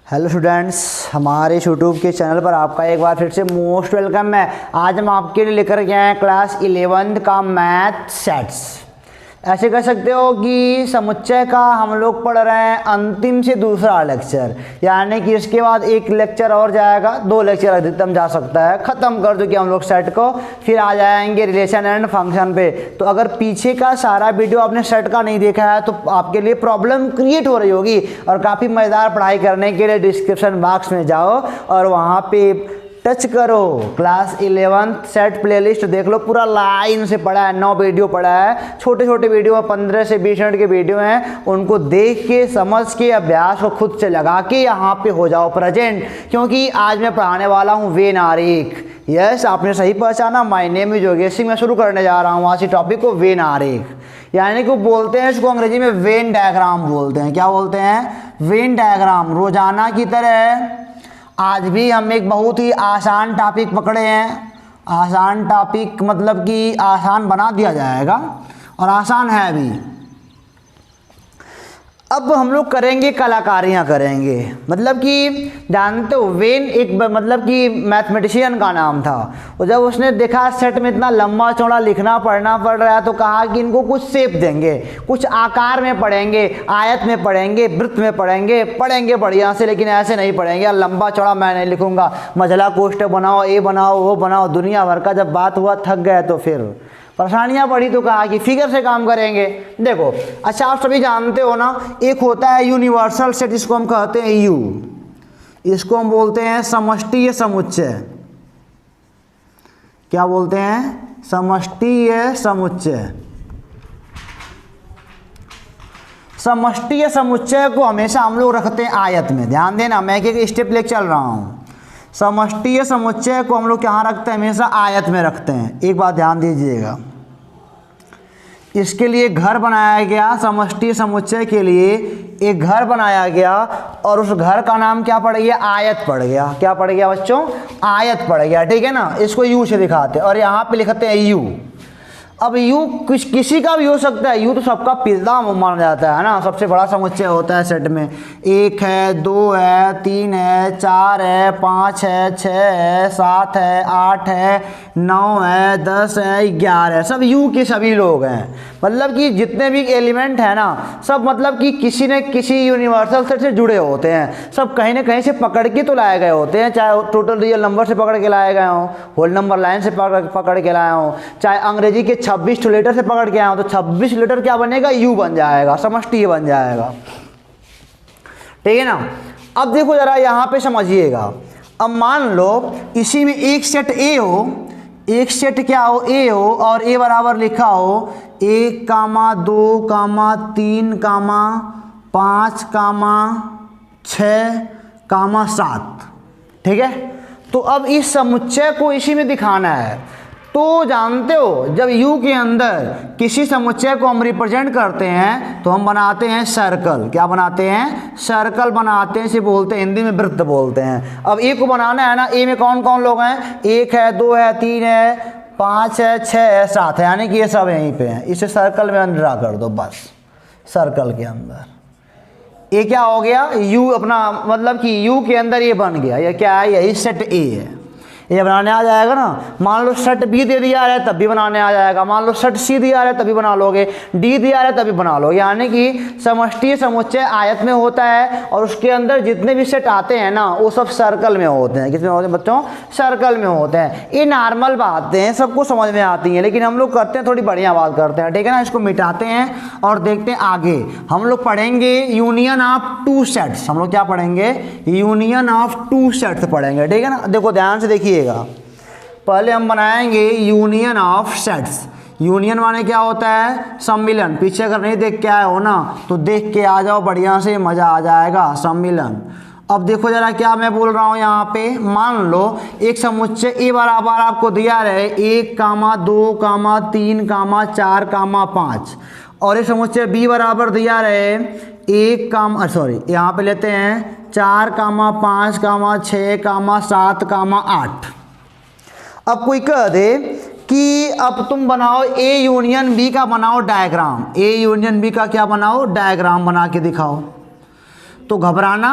Hello students, हमारे YouTube के channel पर आपका एक बार फिर से मोस्ट वेलकम है। आज हम आपके लिए लेकर के आए हैं क्लास 11th का मैथ सेट्स। ऐसे कह सकते हो कि समुच्चय का हम लोग पढ़ रहे हैं अंतिम से दूसरा लेक्चर, यानी कि इसके बाद एक लेक्चर और जाएगा, 2 लेक्चर अधिकतम जा सकता है। ख़त्म कर चुके हम लोग सेट को, फिर आ जाएंगे रिलेशन एंड फंक्शन पे। तो अगर पीछे का सारा वीडियो आपने सेट का नहीं देखा है तो आपके लिए प्रॉब्लम क्रिएट हो रही होगी, और काफ़ी मज़ेदार पढ़ाई करने के लिए डिस्क्रिप्शन बॉक्स में जाओ और वहाँ पे टच करो, क्लास 11th सेट प्लेलिस्ट देख लो। पूरा लाइन से पढ़ा है, 9 वीडियो पढ़ा है, छोटे छोटे वीडियो 15 से 20 मिनट के वीडियो हैं। उनको देख के समझ के अभ्यास को खुद से लगा के यहाँ पे हो जाओ प्रेजेंट, क्योंकि आज मैं पढ़ाने वाला हूँ वेन आरेख। यस, आपने सही पहचाना, माय नेम इज योगेश। मैं शुरू करने जा रहा हूँ आज इस टॉपिक को, वेन आरेख, यानी कि बोलते हैं इसको अंग्रेजी में वेन डायग्राम बोलते हैं। क्या बोलते हैं? Venn diagram. रोजाना की तरह आज भी हम एक बहुत ही आसान टॉपिक पकड़े हैं। आसान टॉपिक मतलब कि आसान बना दिया जाएगा, और आसान है भी। अब हम लोग करेंगे कलाकारियाँ करेंगे, मतलब कि जानते हो वेन एक मतलब कि मैथमेटिशियन का नाम था। और जब उसने देखा सेट में इतना लंबा चौड़ा लिखना पढ़ना पड़ रहा है तो कहा कि इनको कुछ शेप देंगे, कुछ आकार में पढ़ेंगे, आयत में पढ़ेंगे, वृत्त में पढ़ेंगे बढ़िया से, लेकिन ऐसे नहीं पढ़ेंगे। लंबा चौड़ा मैं नहीं लिखूंगा, मझला कोष्ठक बनाओ, ये बनाओ, वो बनाओ, दुनिया भर का। जब बात हुआ थक गए तो फिर परेशानियां बढ़ी तो कहा कि फिगर से काम करेंगे। देखो, अच्छा आप सभी जानते हो ना, एक होता है यूनिवर्सल सेट, जिसको हम कहते हैं यू, इसको हम बोलते हैं समष्टीय समुच्चय। क्या बोलते हैं? समष्टीय समुच्चय। समष्टीय समुच्चय को हमेशा हम लोग रखते हैं आयत में। ध्यान देना, मैं एक स्टेप लेके चल रहा हूं। समष्टीय समुच्चय को हम लोग कहाँ रखते हैं? हमेशा आयत में रखते हैं। एक बात ध्यान दीजिएगा, इसके लिए घर बनाया गया, समष्टीय समुच्चय के लिए एक घर बनाया गया, और उस घर का नाम क्या पड़ गया? आयत पड़ गया। क्या पड़ गया बच्चों? आयत पड़ गया, ठीक है ना। इसको यू से दिखाते हैं, और यहाँ पे लिखते हैं यू। अब यू किसी का भी हो सकता है, यू तो सबका पिता माना जाता है ना, सबसे बड़ा समुच्चय होता है सेट में। 1 है, 2 है, 3 है, 4 है, 5 है, 6 है, 7 है, 8 है, 9 है, 10 है, 11 है, सब यू के सभी लोग हैं। मतलब कि जितने भी एलिमेंट हैं ना, सब मतलब कि किसी न किसी यूनिवर्सल सेट से जुड़े होते हैं। सब कहीं ना कहीं से पकड़ के तो लाए गए होते हैं, चाहे टोटल रियल नंबर से पकड़ के लाए गए हों, होल नंबर लाइन से पकड़ के लाए हों, चाहे अंग्रेजी के 26 लेटर से पकड़ के आए हो, तो 26 लेटर क्या बनेगा? यू बन जाएगा, समष्टि बन जाएगा, ठीक है ना। अब देखो जरा यहाँ पे समझिएगा। अब मान लो इसी में एक सेट ए हो, एक सेट क्या हो? ए हो, और ए बराबर लिखा हो 1, 2, 3, 5, 6, 7, ठीक है। तो अब इस समुच्चय को इसी में दिखाना है। तो जानते हो, जब यू के अंदर किसी समुच्चय को हम रिप्रेजेंट करते हैं तो हम बनाते हैं सर्कल। क्या बनाते हैं? सर्कल बनाते हैं। इसे बोलते हैं हिंदी में वृत्त बोलते हैं। अब ए को बनाना है ना, ए में कौन कौन लोग हैं? 1 है, 2 है, 3 है, 5 है, 6 है, 7 है, यानी कि ये सब यहीं पे हैं। इसे सर्कल में ड्रा कर दो बस। सर्कल के अंदर ये क्या हो गया? यू अपना मतलब कि यू के अंदर ये बन गया। ये क्या है? यही सेट ए है, ये बनाने आ जाएगा ना। मान लो सेट बी दे दिया है तब भी बनाने आ जाएगा, मान लो सेट सी दिया है तभी बना लोगे, डी दिया है तभी बना लोगे। यानी कि समष्टीय समुच्चय आयत में होता है, और उसके अंदर जितने भी सेट आते हैं ना वो सब सर्कल में होते हैं। किसमें होते हैं बच्चों? सर्कल में होते हैं। ये नॉर्मल बातें हैं, सबको समझ में आती हैं, लेकिन हम लोग करते हैं थोड़ी बढ़िया बात करते हैं, ठीक है ना। इसको मिटाते हैं और देखते हैं आगे। हम लोग पढ़ेंगे यूनियन ऑफ 2 सेट्स। हम लोग क्या पढ़ेंगे? यूनियन ऑफ 2 सेट्स पढ़ेंगे, ठीक है ना। देखो ध्यान से देखिए, पहले हम बनाएंगे यूनियन ऑफ सेट्स। यूनियन माने क्या होता है? सम्मिलन। पीछे अगर नहीं देख के आए हो ना तो देख के आ जाओ, बढ़िया से मजा आ जाएगा। सम्मिलन। अब देखो जरा क्या मैं बोल रहा हूं यहाँ पे। मान लो एक समुच्चय ए बराबर आपको दिया रहे 1, 2, 3, 4, 5, और एक समुच्चय बी बराबर दिया रहे 1, यहाँ पे लेते हैं 4, 5, 6, 7, 8। अब कोई कह दे कि अब तुम बनाओ ए यूनियन बी का बनाओ डायग्राम। ए यूनियन बी का क्या बनाओ? डायग्राम बना के दिखाओ। तो घबराना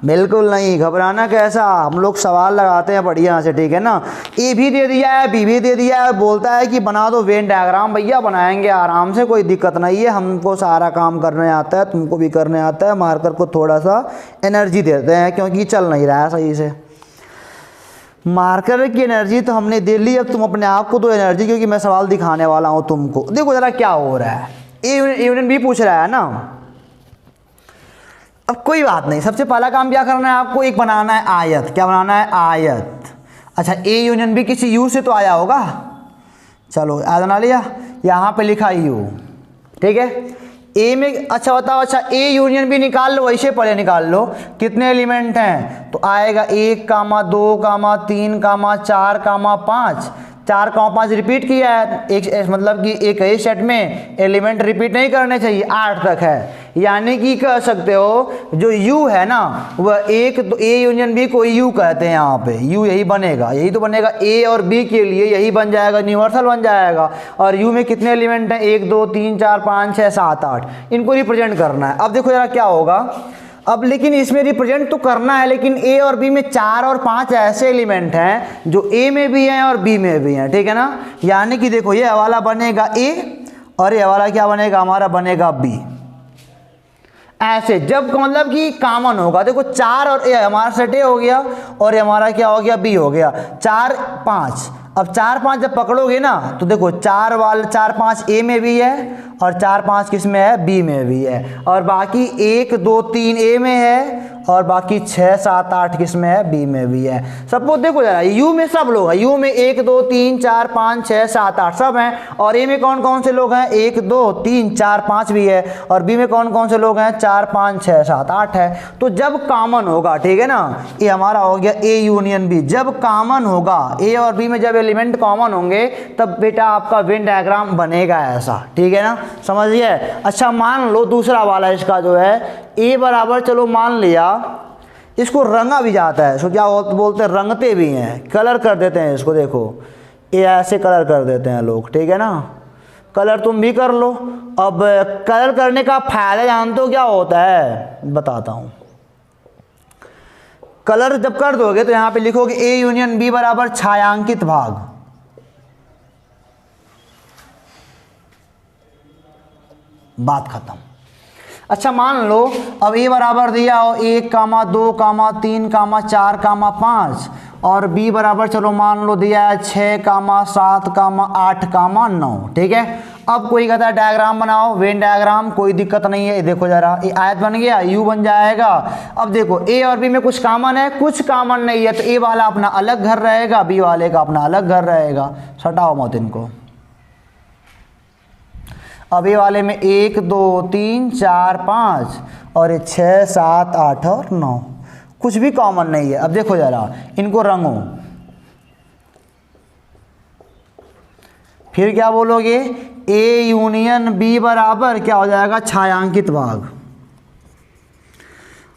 बिल्कुल नहीं, घबराना कैसा, हम लोग सवाल लगाते हैं बढ़िया से, ठीक है ना। ए भी दे दिया है, बी भी दे दिया है, बोलता है कि बना दो वेन डायग्राम। भैया बनाएंगे आराम से, कोई दिक्कत नहीं है, हमको सारा काम करने आता है, तुमको भी करने आता है। मार्कर को थोड़ा सा एनर्जी देते हैं क्योंकि चल नहीं रहा है सही से। मार्कर की एनर्जी तो हमने दे ली, अब तुम अपने आप को दो एनर्जी, क्योंकि मैं सवाल दिखाने वाला हूँ तुमको। देखो ज़रा क्या हो रहा है, ए यूनियन बी पूछ रहा है ना। अब कोई बात नहीं, सबसे पहला काम क्या करना है आपको, एक बनाना है आयत। क्या बनाना है, आयत। अच्छा ए यूनियन बी किसी यू से तो आया होगा, चलो आयत बना लिया, यहाँ पे लिखा यू, ठीक है। ए में अच्छा बताओ, अच्छा ए यूनियन बी निकाल लो, ऐसे पहले निकाल लो कितने एलिमेंट हैं, तो आएगा 1, 2, 3, 4, 5। 4, 5 रिपीट किया है, एक मतलब कि एक ही सेट में एलिमेंट रिपीट नहीं करने चाहिए, 8 तक है। यानी कि कह सकते हो जो U है ना वह एक, तो A यूनियन B को U कहते हैं। यहाँ पे U यही बनेगा, यही तो बनेगा A और B के लिए, यही बन जाएगा, यूनिवर्सल बन जाएगा। और U में कितने एलिमेंट हैं, 1, 2, 3, 4, 5, 6, 7, 8, इनको रिप्रेजेंट करना है। अब देखो जरा क्या होगा, अब लेकिन इसमें रिप्रेजेंट तो करना है, लेकिन A और B में 4 और 5 ऐसे एलिमेंट हैं जो A में भी हैं और B में भी हैं, ठीक है ना। यानी कि देखो ये वाला बनेगा A और ये वाला क्या बनेगा, हमारा बनेगा B। ऐसे जब मतलब कि कॉमन होगा, देखो 4 और A हमारा सेट A हो गया और ये हमारा क्या हो गया, B हो गया। 4, 5, अब 4, 5 जब पकड़ोगे ना तो देखो 4 वाला 4, 5 A में भी है और 4, 5 किस में है, B में भी है। और बाकी 1, 2, 3 A में है और बाकी 6, 7, 8 किस में है, B में भी है। सपोज देखो जरा U में सब लोग हैं, U में 1, 2, 3, 4, 5, 6, 7, 8 सब हैं। और A में कौन कौन से लोग हैं, 1, 2, 3, 4, 5 भी है। और B में कौन कौन से लोग हैं, 4, 5, 6, 7, 8 है। तो जब कॉमन होगा, ठीक है ना, ये हमारा हो गया A यूनियन B। जब कॉमन होगा A और B में, जब एलिमेंट कॉमन होंगे तब बेटा आपका वेन डायग्राम बनेगा ऐसा, ठीक है ना, समझिए। अच्छा मान लो दूसरा वाला इसका जो है A बराबर, चलो मान लिया, इसको रंगा भी जाता है, इसको क्या बोलते हैं, रंगते भी हैं, कलर कर देते हैं इसको। देखो ये ऐसे कलर कर देते हैं लोग, ठीक है ना, कलर तुम भी कर लो। अब कलर करने का फायदा जानते हो क्या होता है, बताता हूँ। कलर जब कर दोगे तो यहाँ पे लिखोगे A यूनियन B बराबर छायांकित भाग। बात खत्म। अच्छा मान लो अब A बराबर दिया हो 1, 2, 3, 4, 5 और B बराबर चलो मान लो दिया है 6, 7, 8, 9, ठीक है। अब कोई कहता है डायग्राम बनाओ, वेन डायग्राम, कोई दिक्कत नहीं है। देखो जरा ये आयत बन गया, U बन जाएगा। अब देखो A और B में कुछ कॉमन है, कुछ कॉमन नहीं है, तो A वाला अपना अलग घर रहेगा, B वाले का अपना अलग घर रहेगा। सटाओ मत इनको। अब ये वाले में 1, 2, 3, 4, 5 और ये 6, 7, 8 और 9, कुछ भी कॉमन नहीं है। अब देखो जरा इनको रंगो, फिर क्या बोलोगे, A यूनियन B बराबर क्या हो जाएगा, छायांकित भाग।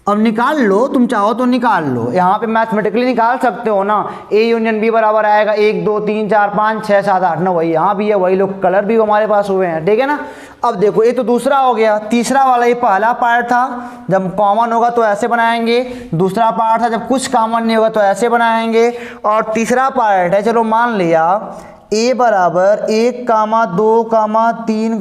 अब निकाल लो, तुम चाहो तो निकाल लो, यहाँ पे मैथमेटिकली निकाल सकते हो ना। A यूनियन B बराबर आएगा 1, 2, 3, 4, 5, 6, 7, 8, 9, वही यहाँ भी है, वही लोग कलर भी हमारे पास हुए हैं, ठीक है ना। अब देखो ये तो दूसरा हो गया, तीसरा वाला ये पहला पार्ट था, जब कॉमन होगा तो ऐसे बनाएंगे। दूसरा पार्ट था जब कुछ कॉमन नहीं होगा तो ऐसे बनाएंगे। और तीसरा पार्ट है, चलो मान लिया A बराबर 1, 2, 3,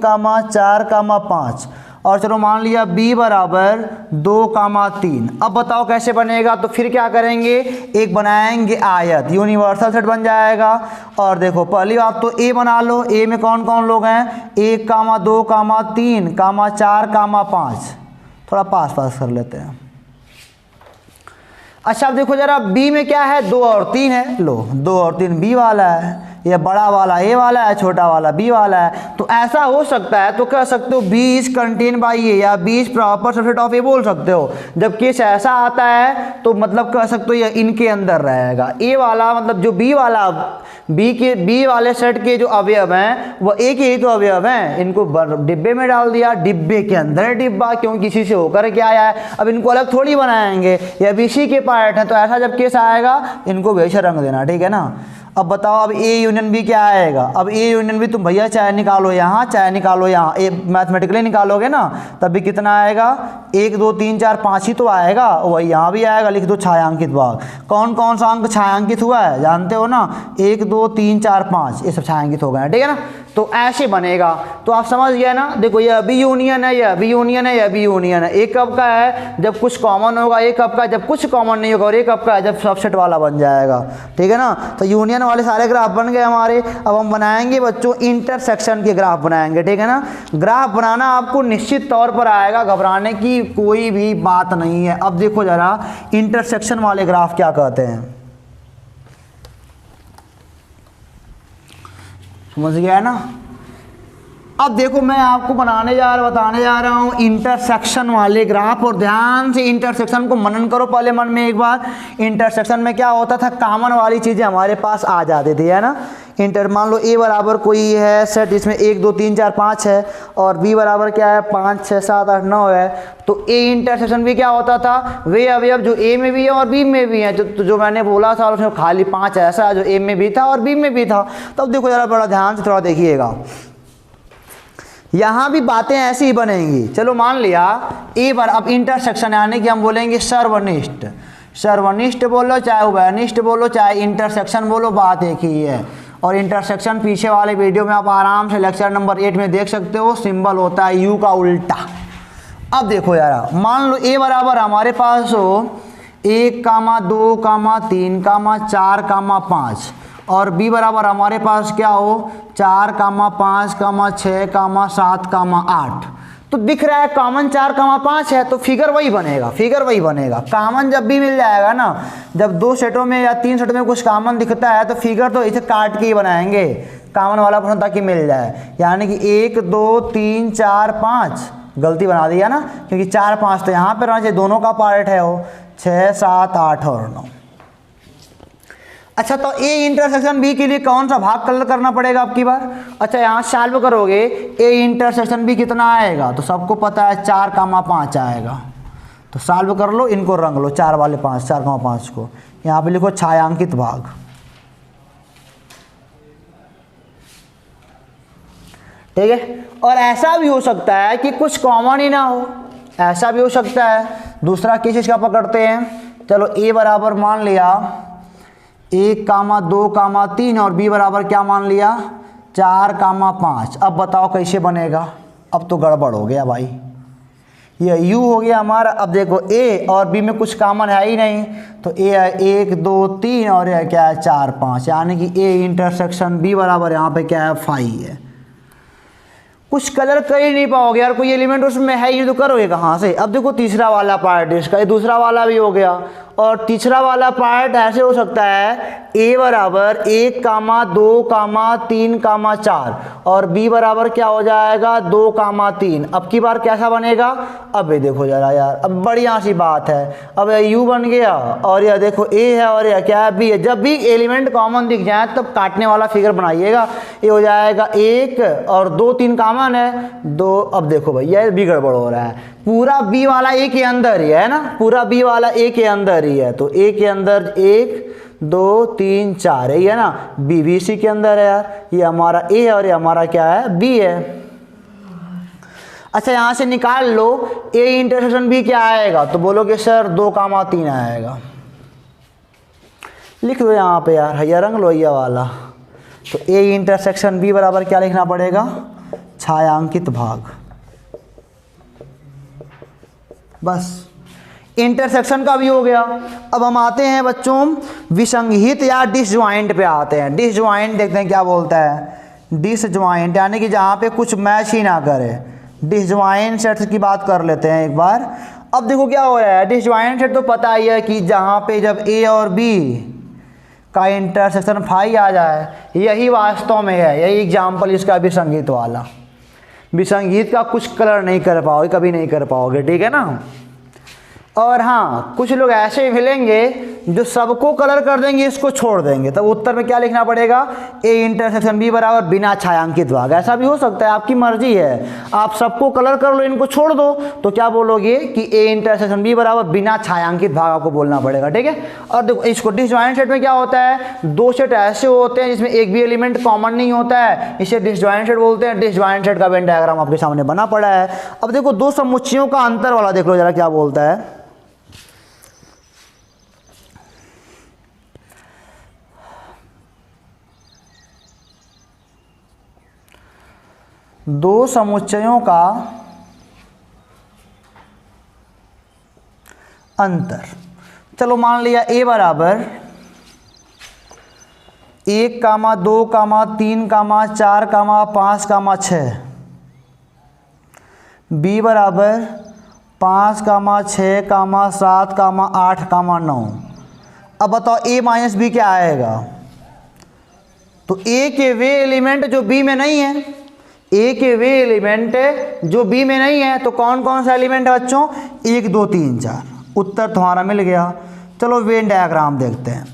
4, 5 और चलो मान लिया B बराबर 2, 3। अब बताओ कैसे बनेगा, तो फिर क्या करेंगे, एक बनाएंगे आयत, यूनिवर्सल सेट बन जाएगा। और देखो पहली बात तो A बना लो, A में कौन कौन लोग हैं, 1, 2, 3, 4, 5, थोड़ा पास कर लेते हैं। अच्छा अब देखो जरा B में क्या है, 2 और 3 है, लो 2 और 3 B वाला है, ये बड़ा वाला A वाला है, छोटा वाला B वाला है। तो ऐसा हो सकता है, तो कह सकते हो B is contain by A या B is proper subset of A बोल सकते हो। जब केस ऐसा आता है तो मतलब कह सकते हो ये इनके अंदर रहेगा। A वाला मतलब जो B वाला, B वाले सेट के जो अवयव हैं वो A के ही तो अवयव हैं, इनको डिब्बे में डाल दिया, डिब्बे के अंदर डिब्बा, क्योंकि इसी से होकर के आया है। अब इनको अलग थोड़ी बनाएंगे, या B C के पार्ट हैं, तो ऐसा जब केस आएगा इनको वैसे रंग देना, ठीक है ना। अब बताओ, अब ए यूनियन बी क्या आएगा? अब ए यूनियन बी तुम भैया चाहे निकालो यहाँ, चाहे निकालो यहाँ, ए मैथमेटिकली निकालोगे ना तब भी कितना आएगा? 1 2 3 4 5 ही तो आएगा। वही यहाँ भी आएगा, लिख दो छायांकित भाग। कौन कौन सा अंक छायांकित हुआ है जानते हो ना? 1 2 3 4 5 ये सब छायांकित हो गए हैं, ठीक है ना। तो ऐसे बनेगा। तो आप समझ गए ना। देखो यह भी यूनियन है, यह भी यूनियन है, यह भी यूनियन है। एक कब का है जब कुछ कॉमन होगा, एक कब का है जब कुछ कॉमन नहीं होगा, और एक कब का है जब सबसेट वाला बन जाएगा, ठीक है ना। तो यूनियन वाले सारे ग्राफ बन गए हमारे। अब हम बनाएंगे बच्चों इंटरसेक्शन के ग्राफ बनाएंगे, ठीक है ना। ग्राफ बनाना आपको निश्चित तौर पर आएगा, घबराने की कोई भी बात नहीं है। अब देखो जरा इंटरसेक्शन वाले ग्राफ क्या कहते हैं, समझ गया ना। अब देखो मैं आपको बताने जा रहा हूँ इंटरसेक्शन वाले ग्राफ, और ध्यान से इंटरसेक्शन को मनन करो पहले मन में एक बार। इंटरसेक्शन में क्या होता था, कॉमन वाली चीज़ें हमारे पास आ जाती थी, है ना। मान लो ए बराबर कोई है सेट जिसमें 1 2 3 4 5 है, और बी बराबर क्या है 5 6 7 8 9 है। तो ए इंटरसेक्शन भी क्या होता था, वे अवयव जो ए में भी है और बी में भी है, जो मैंने बोला था उसमें खाली 5 ऐसा जो ए में भी था और बी में भी था। तब देखो जरा बड़ा ध्यान से थोड़ा देखिएगा, यहाँ भी बातें ऐसी ही बनेंगी। चलो मान लिया ए बार, अब इंटरसेक्शन यानी कि हम बोलेंगे सर्वनिष्ठ। सर्वनिष्ठ बोलो चाहे उभयनिष्ठ बोलो चाहे इंटरसेक्शन बोलो, बात एक ही है। और इंटरसेक्शन पीछे वाले वीडियो में आप आराम से लेक्चर नंबर 8 में देख सकते हो, सिंबल होता है यू का उल्टा। अब देखो यार, मान लो ए बराबर हमारे पास हो 1 2 3 4 5, और बी बराबर हमारे पास क्या हो 4 5 6 7 8। तो दिख रहा है कॉमन 4 5 है, तो फिगर वही बनेगा, फिगर वही बनेगा। कॉमन जब भी मिल जाएगा ना, जब 2 सेटों में या 3 सेटों में कुछ कॉमन दिखता है तो फिगर तो इसे काट के ही बनाएंगे, कॉमन वाला प्रश्न ताकि मिल जाए। यानी कि 1 2 3 4 5 गलती बना दिया ना, क्योंकि 4 5 तो यहाँ पर रहना चाहिए, दोनों का पार्ट है वो 6 7 8 और 9। अच्छा, तो ए इंटरसेक्शन बी के लिए कौन सा भाग कलर करना पड़ेगा अब की बार? अच्छा, यहाँ सॉल्व करोगे ए इंटरसेक्शन बी कितना आएगा, तो सबको पता है 4 5 आएगा। तो सॉल्व कर लो, इनको रंग लो 4 वाले 5 4 5 को, यहाँ पे लिखो छायांकित भाग, ठीक है। और ऐसा भी हो सकता है कि कुछ कॉमन ही ना हो, ऐसा भी हो सकता है। दूसरा किस चीज़ का पकड़ते हैं, चलो ए बराबर मान लिया 1 2 3, और बी बराबर क्या मान लिया 4 5। अब बताओ कैसे बनेगा? अब तो गड़बड़ हो गया भाई, ये यू हो गया हमारा। अब देखो ए और बी में कुछ कॉमन है ही नहीं, तो ए है 1 2 3 और यह क्या है 4 5, यानी कि ए इंटरसेक्शन बी बराबर यहाँ पे क्या है 5 है। कुछ कलर कर ही नहीं पाओगे यार, कोई एलिमेंट उसमें है ही तो करोगे कहाँ से? अब देखो तीसरा वाला पार्ट इसका, ये दूसरा वाला भी हो गया, और तीसरा वाला पार्ट ऐसे हो सकता है ए बराबर 1 2 3 4, और बी बराबर क्या हो जाएगा 2 3। अब की बार कैसा बनेगा? अब ये देखो जरा यार, अब बढ़िया सी बात है। अब यू बन गया, और यह देखो ए है, और यह क्या है बी है। जब भी एलिमेंट कॉमन दिख जाए तब काटने वाला फिगर बनाइएगा। ये हो जाएगा 1 और 2 3 कॉमन है 2। अब देखो भैया ये भी गड़बड़ हो रहा है, पूरा बी वाला ए के अंदर ही है ना, पूरा बी वाला ए के अंदर ही है। तो ए के अंदर 1 2 3 4 है ना, बी भी इसी के अंदर है यार। ये हमारा ए है और ये हमारा क्या है बी है। अच्छा, यहाँ से निकाल लो ए इंटरसेक्शन बी क्या आएगा, तो बोलोगे सर 2 3 आएगा। लिख दो यहाँ पे यार, हैया रंग लो ये वाला। तो ए इंटरसेक्शन बी बराबर क्या लिखना पड़ेगा, छायांकित भाग। बस इंटरसेक्शन का भी हो गया। अब हम आते हैं बच्चों विसंगहित या डिसज्वाइंट पे आते हैं। डिसज्वाइंट देखते हैं क्या बोलता है। डिसज्वाइंट यानी कि जहाँ पे कुछ मैच ही ना करे। डिसज्वाइंट सेट्स की बात कर लेते हैं एक बार। अब देखो क्या हो रहा है, डिसज्वाइंट सेट तो पता ही है कि जहाँ पे जब ए और बी का इंटरसेक्शन 5 आ जाए, यही वास्तव में है, यही एग्जाम्पल इसका विसंगीत वाला। विसंगीत का कुछ कलर नहीं कर पाओगे, कभी नहीं कर पाओगे, ठीक है ना। और हाँ, कुछ लोग ऐसे मिलेंगे जो सबको कलर कर देंगे इसको छोड़ देंगे, तब उत्तर में क्या लिखना पड़ेगा, ए इंटरसेक्शन बी बराबर बिना छायांकित भाग। ऐसा भी हो सकता है, आपकी मर्जी है, आप सबको कलर कर लो, इनको छोड़ दो, तो क्या बोलोगे कि ए इंटरसेक्शन बी बराबर बिना छायांकित भाग आपको बोलना पड़ेगा, ठीक है। और देखो इसको डिसजॉइंट सेट में क्या होता है, दो सेट ऐसे होते हैं जिसमें एक भी एलिमेंट कॉमन नहीं होता है, इसे डिसजॉइंट सेट बोलते हैं। डिसजॉइंट सेट का वेन डायग्राम आपके सामने बना पड़ा है। अब देखो दो समुच्चयों का अंतर वाला देख लो जरा क्या बोलता है। दो समुच्चयों का अंतर, चलो मान लिया ए बराबर 1, 2, 3, 4, 5, 6, बी बराबर 5, 6, 7, 8, 9। अब बताओ ए माइनस बी क्या आएगा, तो ए के वे एलिमेंट जो बी में नहीं है, ए के वे एलिमेंट जो बी में नहीं है, तो कौन कौन सा एलिमेंट है बच्चों, 1, 2, 3, 4। उत्तर तुम्हारा मिल गया। चलो वेन डायग्राम देखते हैं।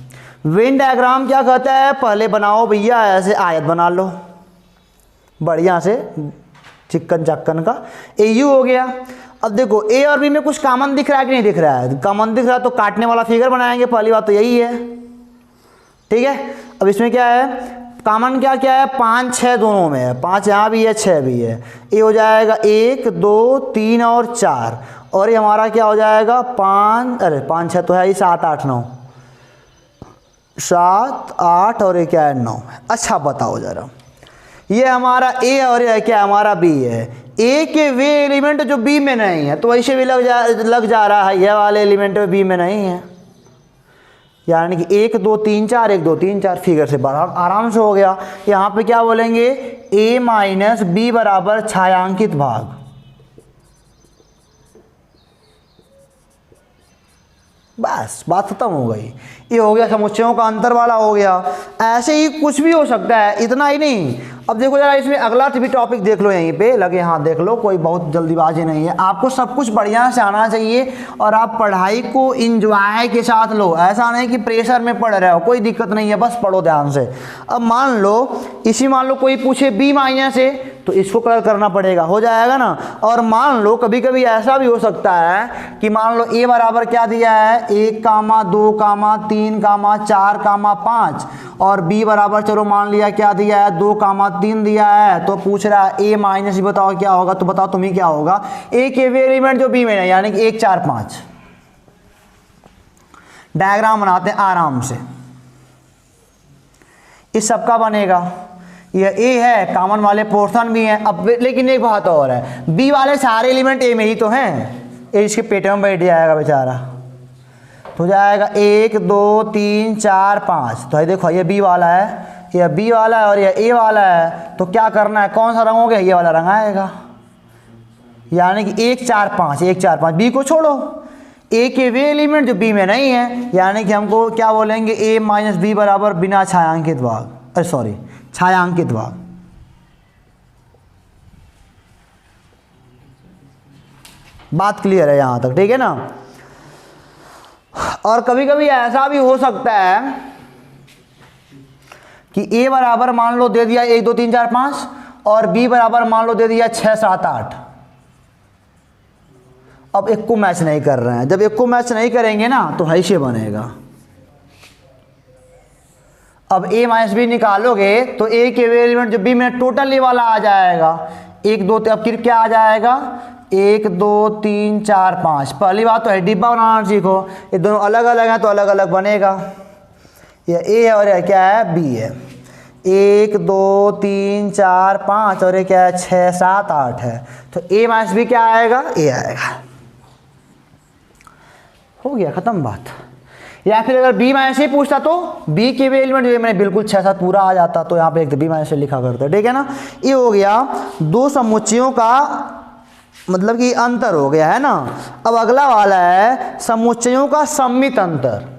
वेन डायग्राम क्या कहता है, पहले बनाओ भैया ऐसे आयत बना लो बढ़िया से चिकन चक्कन का, ए यू हो गया। अब देखो ए और बी में कुछ कॉमन दिख रहा है कि नहीं दिख रहा है, कॉमन दिख रहा है तो काटने वाला फिगर बनाएंगे, पहली बात तो यही है, ठीक है। अब इसमें क्या है, कॉमन क्या क्या है, 5, 6 दोनों में है, 5 यहाँ भी है 6 भी है। ये हो जाएगा 1, 2, 3 और 4, और ये हमारा क्या हो जाएगा 5, अरे 5, 6 तो है ही, 7, 8, 9, 7, 8 और ये क्या है 9। अच्छा बताओ जरा, ये हमारा ए और ये क्या हमारा बी है, ए के वे एलिमेंट जो बी में नहीं है, तो ऐसे भी लग जा रहा है ये वाले एलिमेंट बी में नहीं है, यानी कि 1, 2, 3, 4, 1, 2, 3, 4 फिगर से आराम से हो गया। यहाँ पे क्या बोलेंगे, a माइनस बी बराबर छायांकित भाग। बस बात खत्म हो गई, ये हो गया समुच्चयों का अंतर वाला हो गया। ऐसे ही कुछ भी हो सकता है, इतना ही नहीं। अब देखो जरा इसमें अगला भी टॉपिक देख लो, यहीं पे लगे हाँ देख लो, कोई बहुत जल्दीबाजी नहीं है, आपको सब कुछ बढ़िया से आना चाहिए और आप पढ़ाई को इंजॉय के साथ लो, ऐसा नहीं कि प्रेशर में पढ़ रहे हो, कोई दिक्कत नहीं है, बस पढ़ो ध्यान से। अब मान लो कोई पूछे बी माइनस ए, तो इसको कलर करना पड़ेगा, हो जाएगा ना। और मान लो कभी कभी ऐसा भी हो सकता है कि मान लो ए बराबर क्या दिया है, 1, 2, 3, 4, 5, और बी बराबर चलो मान लिया क्या दिया है 2, 3 दिया है, तो पूछ रहा है ए माइनस बी बताओ क्या होगा, तो बताओ तुम्हें क्या होगा, ए के वे एलिमेंट जो बी में है यानी कि 1, 4, 5। डायग्राम बनाते हैं आराम से, इस सबका बनेगा, ये ए है, कॉमन वाले पोर्शन भी हैं। अब लेकिन एक बात और है, बी वाले सारे एलिमेंट ए में ही तो हैं, ए इसके पेट में बैठ जाएगा बेचारा, तो जाएगा 1, 2, 3, 4, 5। तो ये देखो ये बी वाला है, ये बी वाला है और ये ए वाला है, तो क्या करना है, कौन सा रंग हो गया, ये वाला रंग आएगा, यानी कि 1, 4, 5, 1, 4, 5। बी को छोड़ो, ए के वे एलिमेंट जो बी में नहीं है, यानी कि हमको क्या बोलेंगे, ए माइनस बी बराबर बिना छायांकित भाग, अरे सॉरी छायांकित भाग। बात क्लियर है यहां तक, ठीक है ना। और कभी कभी ऐसा भी हो सकता है कि ए बराबर मान लो दे दिया 1, 2, 3, 4, 5 और बी बराबर मान लो दे दिया 6, 7, 8। अब एक को मैच नहीं कर रहे हैं, जब एक को मैच नहीं करेंगे ना तो ऐसे बनेगा। अब a माइनस बी निकालोगे तो a के वे एलिमेंट जो b में टोटल ये वाला आ जाएगा 1, 2, अब फिर क्या आ जाएगा 1, 2, 3, 4, 5। पहली बात तो है डिब्बा बनाना सीखो, ये दोनों अलग अलग हैं तो अलग अलग बनेगा, ये a है और ये क्या है b है। 1, 2, 3, 4, 5 और ये क्या है 6, 7, 8 है, तो a माइनस बी क्या आएगा, a आएगा। हो गया खत्म बात। या फिर अगर बी माइनस से पूछता तो बी के भी एलिमेंट जो मैंने बिल्कुल 6, 7 पूरा आ जाता, तो यहाँ पे एक बी माइनस से लिखा करते, ठीक है ना। ये हो गया दो समुच्चयों का मतलब कि अंतर हो गया है ना। अब अगला वाला है समुच्चयों का सम्मित अंतर।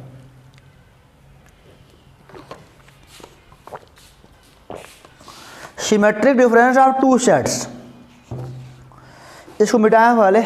Symmetric difference of two sets, इसको मिटाएं पहले।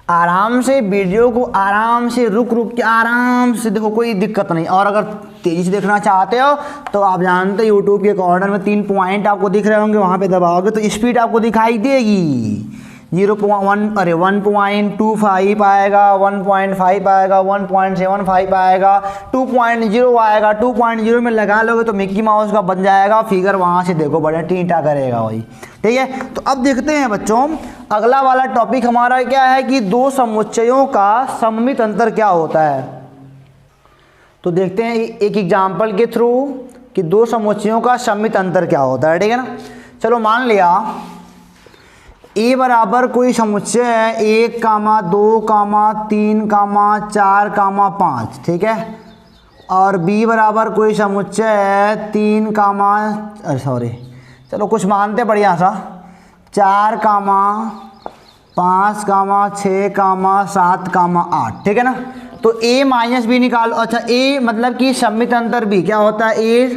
आराम से वीडियो को आराम से रुक रुक के आराम से देखो, कोई दिक्कत नहीं। और अगर तेज़ी से देखना चाहते हो तो आप जानते हो यूट्यूब के कॉर्नर में 3 पॉइंट आपको दिख रहे होंगे, वहाँ पे दबाओगे तो स्पीड आपको दिखाई देगी। 1.25 आएगा, 1.5 आएगा, 1.75 आएगा, 2.0 आएगा। 2.0 में लगा लोगे तो मिक्की माउस का बन जाएगा फिगर, वहाँ से देखो बड़ा टीटा करेगा वही, ठीक है। तो अब देखते हैं बच्चों, अगला वाला टॉपिक हमारा क्या है कि दो समुच्चयों का सममित अंतर क्या होता है। तो देखते हैं एक एग्जाम्पल के थ्रू कि दो समुच्चयों का सममित अंतर क्या होता है, ठीक है ना। चलो मान लिया ए बराबर कोई समुच्चय है 1, 2, 3, 4, 5, ठीक है। और बी बराबर कोई समुच्चय है 3, चलो कुछ मानते बढ़िया सा 4, 5, 6, 7, 8, ठीक है ना। तो a माइनस बी निकालो। अच्छा a मतलब कि सममित अंतर b क्या होता है, a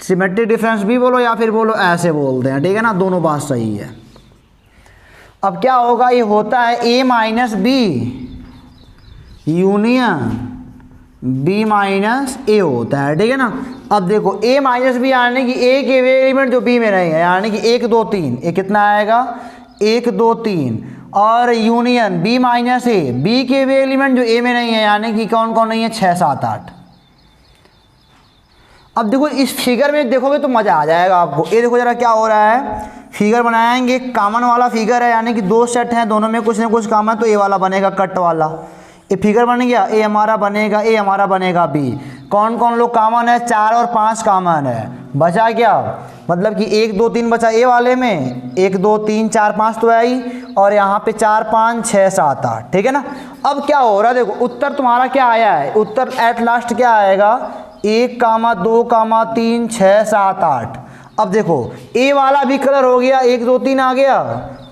सिमेट्रिक डिफरेंस b बोलो या फिर बोलो ऐसे बोलते हैं, ठीक है ना, दोनों बात सही है। अब क्या होगा, ये होता है a minus B union b minus a होता है, ठीक है ना। अब देखो a माइनस बी यानी कि a के वे एलिमेंट जो b में नहीं है, यानी कि 1, 2, 3, ये कितना आएगा 1, 2, 3, और union b minus a, b के वे एलिमेंट जो a में नहीं है, यानी कि कौन कौन नहीं है 6, 7, 8। अब देखो इस फिगर में देखोगे तो मज़ा आ जाएगा आपको। ये देखो जरा क्या हो रहा है, फिगर बनाएंगे, कॉमन वाला फिगर है, यानी कि दो सेट हैं, दोनों में कुछ ना कुछ कॉमन, तो ए वाला बनेगा कट वाला। ये फिगर बन गया, ए हमारा बनेगा, ए हमारा बनेगा बी। कौन कौन लोग कॉमन है, 4 और 5 कॉमन है, बचा क्या, मतलब कि 1, 2, 3 बचा ए वाले में, 1, 2, 3, 4, 5 तो है ही, और यहाँ पे 4, 5, 6, 7, 8, ठीक है ना। अब क्या हो रहा है, देखो उत्तर तुम्हारा क्या आया है, उत्तर एट लास्ट क्या आएगा 1, 2, 3, 6, 7, 8। अब देखो ए वाला भी कलर हो गया 1, 2, 3 आ गया,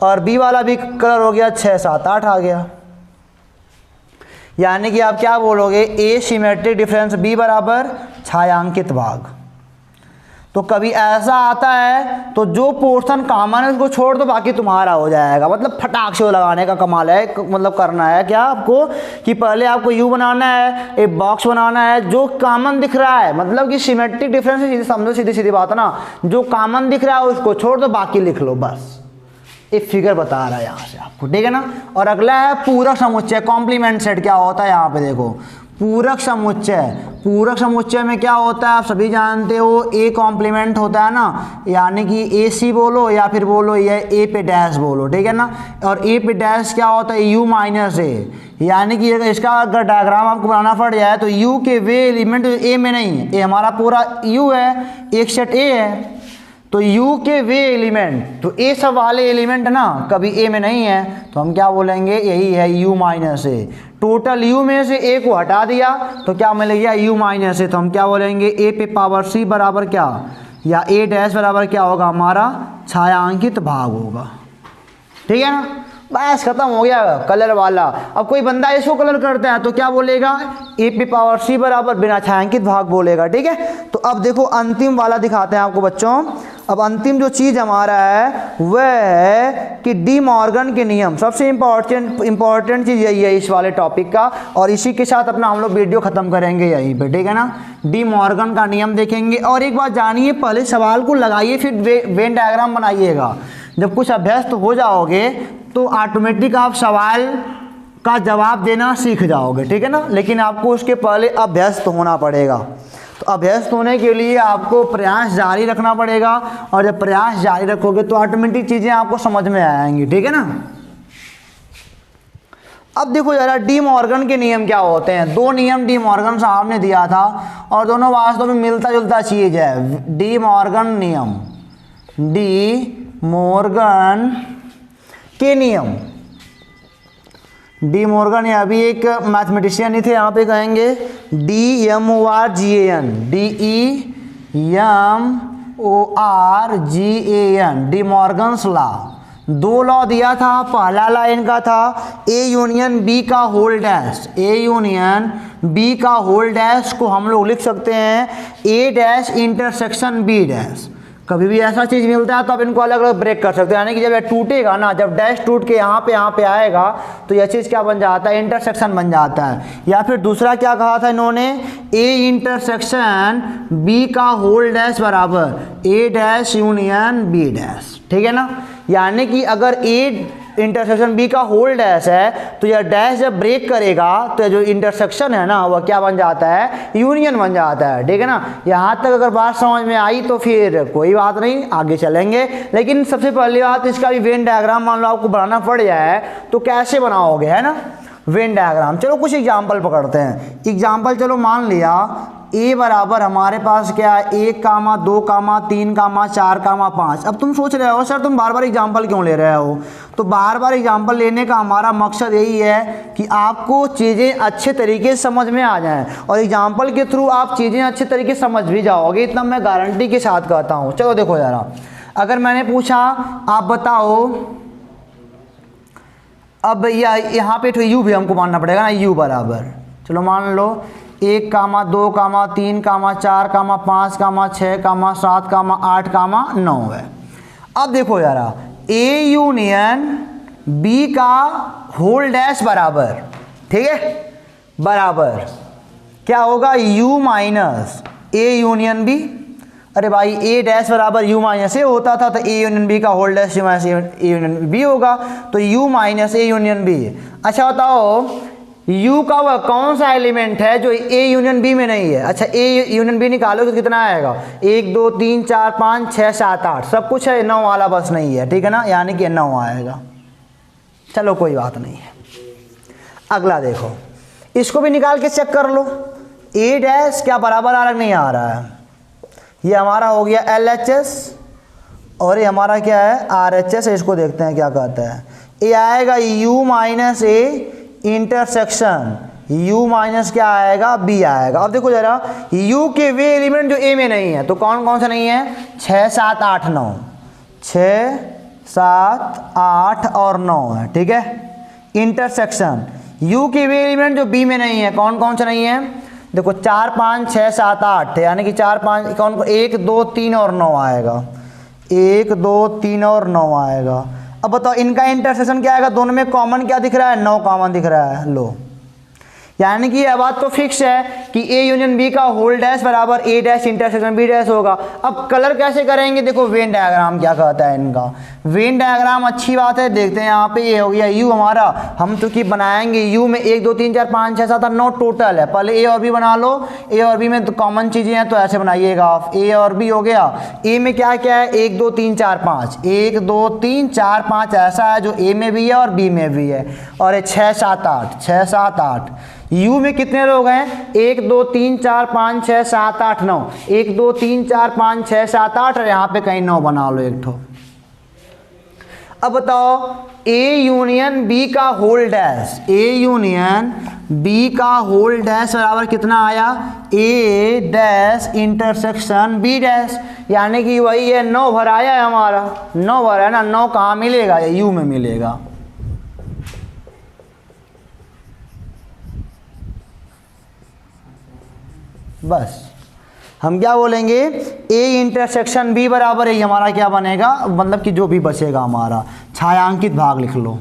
और बी वाला भी कलर हो गया 6, 7, 8 आ गया। यानी कि आप क्या बोलोगे, ए सिमेट्रिक डिफरेंस बी बराबर छायांकित भाग। तो कभी ऐसा आता है तो जो पोर्शन कॉमन है उसको छोड़ दो, बाकी तुम्हारा हो जाएगा। मतलब फटाक से वो लगाने का कमाल है, मतलब करना है क्या आपको कि पहले आपको यू बनाना है, एक बॉक्स बनाना है, जो कॉमन दिख रहा है, मतलब कि सिमेट्रिक डिफरेंस सीधी समझो, सीधी सीधी बात है ना, जो कॉमन दिख रहा है उसको छोड़ दो, बाकी लिख लो बस। एक फिगर बता रहा है यहाँ से आपको, ठीक है ना। और अगला है पूरक समुच्चय, कॉम्प्लीमेंट सेट क्या होता है, यहाँ पे देखो पूरक समुच्चय। पूरक समुच्चय में क्या होता है आप सभी जानते हो, ए कॉम्प्लीमेंट होता है ना, यानी कि ए सी बोलो या फिर बोलो ये ए पे डैश बोलो, ठीक है ना। और ए पे डैश क्या होता है, यू माइनस ए, यानी कि इसका अगर डायग्राम आपको बनाना पड़ जाए तो यू के वे एलिमेंट ए में नहीं है, ये हमारा पूरा यू है, एक सेट ए है, तो u के वे एलिमेंट, तो ए सब वाले एलिमेंट ना कभी a में नहीं है, तो हम क्या बोलेंगे, यही है u माइनस ए। टोटल u में से a को हटा दिया तो क्या मिलेगा u माइनस ए, तो हम क्या बोलेंगे a पे पावर c बराबर क्या, या a डैश बराबर क्या होगा, हमारा छायांकित भाग होगा, ठीक है ना। बस खत्म हो गया कलर वाला। अब कोई बंदा इसको कलर करता है तो क्या बोलेगा, ए पे पावर सी बराबर बिना छायांकित भाग बोलेगा, ठीक है। तो अब देखो अंतिम वाला दिखाते हैं आपको बच्चों। अब अंतिम जो चीज़ हमारा है वह है कि डी मॉर्गन के नियम। सबसे इम्पॉर्टेंट चीज़ यही है इस वाले टॉपिक का, और इसी के साथ अपना हम लोग वीडियो ख़त्म करेंगे यहीं पे, ठीक है ना। डी मॉर्गन का नियम देखेंगे। और एक बात जानिए, पहले सवाल को लगाइए फिर वेन डायग्राम बनाइएगा। जब कुछ अभ्यस्त हो जाओगे तो ऑटोमेटिक आप सवाल का जवाब देना सीख जाओगे, ठीक है ना। लेकिन आपको उसके पहले अभ्यस्त होना पड़ेगा। तो अभ्यस्त होने के लिए आपको प्रयास जारी रखना पड़ेगा, और जब प्रयास जारी रखोगे तो ऑटोमेटिक चीज़ें आपको समझ में आएंगी, ठीक है ना। अब देखो जरा डी मॉर्गन के नियम क्या होते हैं। दो नियम डी मॉर्गन साहब ने दिया था और दोनों वास्तव में मिलता जुलता चीज़ है। डी मॉर्गन नियम, डी मॉर्गन के नियम। डी मॉर्गन या अभी एक मैथमेटिशियन ही थे, यहाँ पे कहेंगे DMORGAN, DEMORGAN, De Morgan's law. दो लॉ दिया था, पहला लॉ इनका था ए यूनियन बी का whole dash. A union B का होल डैश को हम लोग लिख सकते हैं A dash intersection B dash. कभी भी ऐसा चीज़ मिलता है तो आप इनको अलग अलग ब्रेक कर सकते हो, यानी कि जब ये टूटेगा ना, जब डैश टूट के यहाँ पे आएगा तो यह चीज़ क्या बन जाता है, इंटरसेक्शन बन जाता है। या फिर दूसरा क्या कहा था इन्होंने, ए इंटरसेक्शन बी का होल डैश बराबर ए डैश यूनियन बी डैश, ठीक है ना। यानी कि अगर ए इंटरसेक्शन बी का होल डैश है तो यह डैश जब ब्रेक करेगा तो यह जो इंटरसेक्शन है ना वह क्या बन जाता है, यूनियन बन जाता है, ठीक है ना। यहाँ तक अगर बात समझ में आई तो फिर कोई बात नहीं, आगे चलेंगे। लेकिन सबसे पहली बात, इसका भी वेन डायग्राम मान लो आपको बनाना पड़ जाए तो कैसे बनाओगे, है ना, वेन डायग्राम। चलो कुछ एग्जाम्पल पकड़ते हैं। एग्जाम्पल चलो मान लिया ए बराबर हमारे पास क्या है, 1, 2, 3, 4, 5। अब तुम सोच रहे हो सर तुम बार बार एग्जाम्पल क्यों ले रहे हो, तो बार बार एग्जाम्पल लेने का हमारा मकसद यही है कि आपको चीज़ें अच्छे तरीके से समझ में आ जाएं, और एग्जाम्पल के थ्रू आप चीज़ें अच्छे तरीके से समझ भी जाओगे, इतना मैं गारंटी के साथ कहता हूँ। चलो देखो ज़रा, अगर मैंने पूछा आप बताओ, अब यहाँ पे तो यू भी हमको मानना पड़ेगा ना, यू बराबर, चलो मान लो 1, 2, 3, 4, 5, 6, 7, 8, 9 है। अब देखो यारा, ए यूनियन बी का होल डैश बराबर, ठीक है, बराबर क्या होगा, U minus A union B. अरे भाई ए डैश बराबर यू माइनस ए होता था, तो ए यूनियन बी का whole dash U minus A union B होगा, तो U minus A union B. अच्छा बताओ U का वह कौन सा एलिमेंट है जो A यूनियन B में नहीं है। अच्छा A यूनियन B निकालो तो कितना आएगा, 1, 2, 3, 4, 5, 6, 7, 8 सब कुछ है, 9 वाला बस नहीं है, ठीक है ना, यानी कि 9 आएगा। चलो कोई बात नहीं है। अगला देखो, इसको भी निकाल के चेक कर लो, A डैश क्या बराबर अलग नहीं आ रहा है, ये हमारा हो गया LHS और ये हमारा क्या है RHS। इसको देखते हैं क्या कहता है, ये आएगा U minus A intersection, U minus क्या आएगा, B आएगा। अब देखो जरा, U के वे एलिमेंट जो A में नहीं है, तो कौन कौन से नहीं है, 6, 7, 8, 9, 6, 7, 8 और 9 है, ठीक है। इंटरसेक्शन U के वे एलिमेंट जो B में नहीं है, कौन कौन से नहीं है, देखो 4, 5, 6, 7, 8, यानी कि 4, 5 कौन, 1, 2, 3 और 9 आएगा, 1, 2, 3 और 9 आएगा। अब बताओ इनका इंटरसेक्शन क्या आएगा, दोनों में कॉमन क्या दिख रहा है, 9 कॉमन दिख रहा है, लो। यानी कि यह बात तो फिक्स है कि ए यूनियन बी का होल डैश बराबर ए डैश इंटरसेक्शन बी डैश होगा। अब कलर कैसे करेंगे, देखो वेन डायग्राम क्या कहता है इनका, वेन डायग्राम अच्छी बात है, देखते हैं यहाँ पे ये हो गया यू हमारा, हम चूंकि बनाएंगे यू में 1, 2, 3, 4, 5, 6, 7, 8, 9 टोटल है, पहले ए और बी बना लो, ए और बी में तो कॉमन चीज़ें हैं तो ऐसे बनाइएगा, ए और बी हो गया। ए में क्या क्या है, 1, 2, 3, 4, 5, 1, 2, 3, 4, 5 ऐसा है जो ए में भी है और बी में भी है, और 6, 7, 8, 6, 7, 8। U में कितने लोग हैं, 1, 2, 3, 4, 5, 6, 7, 8, 9, 1, 2, 3, 4, 5, 6, 7, 8 और यहाँ पे कहीं 9 बना लो एक ठो। अब बताओ A यूनियन B का whole dash, A union B का होल डैश बराबर कितना आया, A dash intersection B dash, यानी कि वही है 9 भर आया है हमारा, 9 भर है ना, 9 कहाँ मिलेगा, ये U में मिलेगा। बस हम क्या बोलेंगे, ए इंटरसेक्शन बी बराबर है, हमारा क्या बनेगा, मतलब कि जो भी बचेगा हमारा छायांकित भाग लिख लो।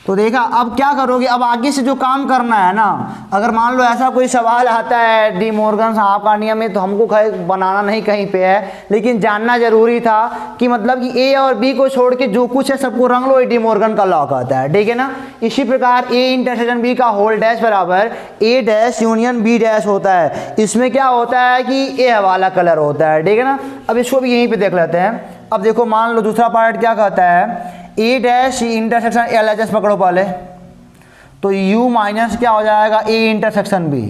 तो देखा, अब क्या करोगे, अब आगे से जो काम करना है ना, अगर मान लो ऐसा कोई सवाल आता है डी मॉर्गन साहब का नियम में, तो हमको बनाना नहीं कहीं पे है, लेकिन जानना जरूरी था कि मतलब कि ए और बी को छोड़ के जो कुछ है सबको रंग लो, डी मॉर्गन का लॉ कहता है, ठीक है ना। इसी प्रकार ए इंटरसेक्शन बी का होल डैश बराबर ए डैश यूनियन बी डैश होता है। इसमें क्या होता है कि ए वाला कलर होता है, ठीक है ना। अब इसको भी यहीं पर देख लेते हैं। अब देखो मान लो दूसरा पार्ट क्या कहता है, ए डैश इंटरसेक्शन LHS पकड़ो पहले, तो U माइनस क्या हो जाएगा, ए इंटरसेक्शन बी।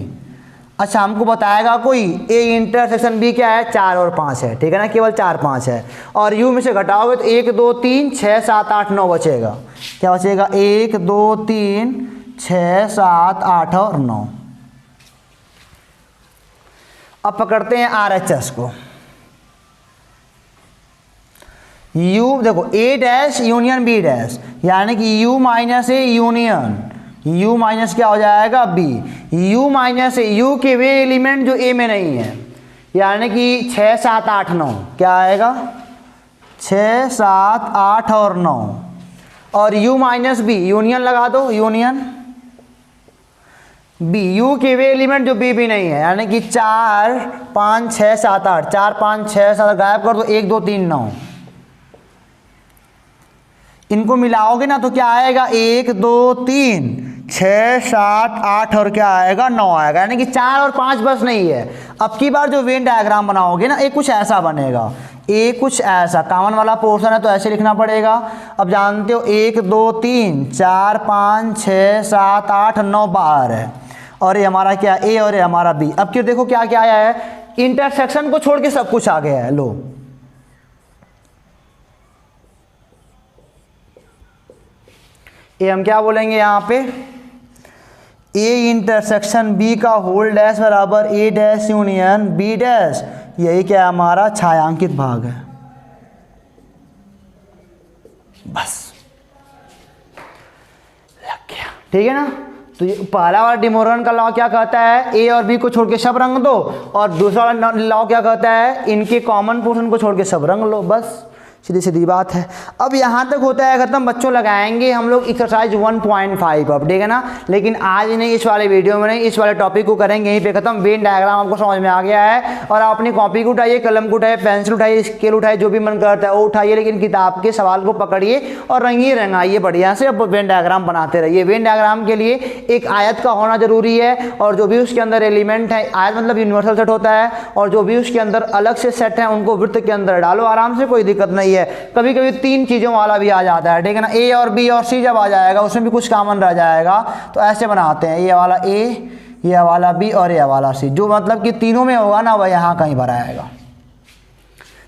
अच्छा हमको बताएगा कोई ए इंटरसेक्शन बी क्या है, 4 और 5 है, ठीक है ना, केवल 4, 5 है, और U में से घटाओगे तो 1, 2, 3, 6, 7, 8, 9 बचेगा। क्या बचेगा, 1, 2, 3, 6, 7, 8 और 9। अब पकड़ते हैं RHS को। U देखो A dash union B dash, यानी कि U minus A union, U minus क्या हो जाएगा B, U माइनस ए, U के वे एलिमेंट जो A में नहीं है, यानी कि 6 7 8 9 क्या आएगा 6 7 8 और 9 और u माइनस बी यूनियन लगा दो यूनियन बी यू के वे एलिमेंट जो बी भी नहीं है यानी कि 4 5 6 7 8 4 5 6 7 गायब कर दो 1 2 3 9 इनको मिलाओगे ना तो क्या आएगा 1 2 3 6 7 8 और क्या आएगा 9 आएगा यानी कि 4 और 5 बस नहीं है। अब की बार जो वेन डायग्राम बनाओगे ना एक कुछ ऐसा बनेगा एक कुछ ऐसा कॉमन वाला पोर्शन है तो ऐसे लिखना पड़ेगा। अब जानते हो 1 2 3 4 5 6 7 8 9 बाहर है और ये हमारा क्या ए और ये हमारा बी। अब फिर देखो क्या क्या आया है इंटरसेक्शन को छोड़ के सब कुछ आ गया है। लो ये हम क्या बोलेंगे यहाँ पे ए इंटरसेक्शन बी का होल डैश बराबर ए डैश यूनियन बी डैश यही क्या है हमारा छायांकित भाग है बस लग गया ठीक है ना। तो ये पहला वाला डिमोर्गन का लॉ क्या कहता है ए और बी को छोड़ के सब रंग दो और दूसरा वाला लॉ क्या कहता है इनके कॉमन पोर्शन को छोड़ के सब रंग लो बस सीधी सीधी बात है। अब यहाँ तक होता है खत्म बच्चों लगाएंगे हम लोग एक्सरसाइज 1.5 अब ठीक है ना। लेकिन आज नहीं इस वाले वीडियो में नहीं इस वाले टॉपिक को करेंगे यहीं पे खत्म। वेन डायग्राम आपको समझ में आ गया है और आप अपनी कॉपी को उठाइए कलम को उठाइए पेंसिल उठाइए स्केल उठाइए जो भी मन करता है वो उठाइए लेकिन किताब के सवाल को पकड़िए और रंगिए रंगाइए बढ़िया से। अब वेन डायग्राम बनाते रहिए। वेन डायग्राम के लिए एक आयत का होना जरूरी है और जो भी उसके अंदर एलिमेंट है आयत मतलब यूनिवर्सल सेट होता है और जो भी उसके अंदर अलग से सेट है उनको वृत्त के अंदर डालो आराम से कोई दिक्कत नहीं है। कभी कभी 3 चीज़ों वाला भी आ जाता है ठीक है ना। ए और बी और सी जब आ जाएगा उसमें भी कुछ कॉमन रह जाएगा तो ऐसे बनाते हैं ये वाला ए ये वाला बी और ये वाला सी जो मतलब कि तीनों में होगा ना वह यहाँ कहीं भरा आएगा।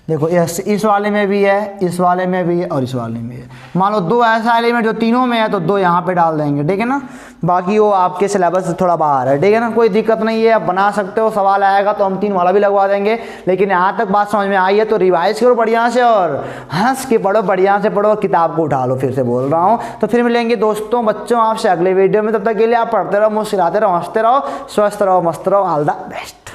देखो इस वाले में भी है इस वाले में भी है और इस वाले में है। मान लो 2 ऐसा एलिमेंट जो तीनों में है तो 2 यहाँ पे डाल देंगे ठीक है ना। बाकी वो आपके सिलेबस से थोड़ा बाहर है ठीक है ना। कोई दिक्कत नहीं है आप बना सकते हो। सवाल आएगा तो हम 3 वाला भी लगवा देंगे लेकिन यहाँ तक बात समझ में आई है तो रिवाइज करो बढ़िया से और हंस के पढ़ो बढ़िया से पढ़ो और किताब को उठा लो। फिर से बोल रहा हूँ तो फिर मिलेंगे दोस्तों बच्चों आपसे अगले वीडियो में। तब तक के लिए आप पढ़ते रहो मुस्कुराते रहो हंसते रहो स्वस्थ रहो मस्त रहो ऑल द बेस्ट।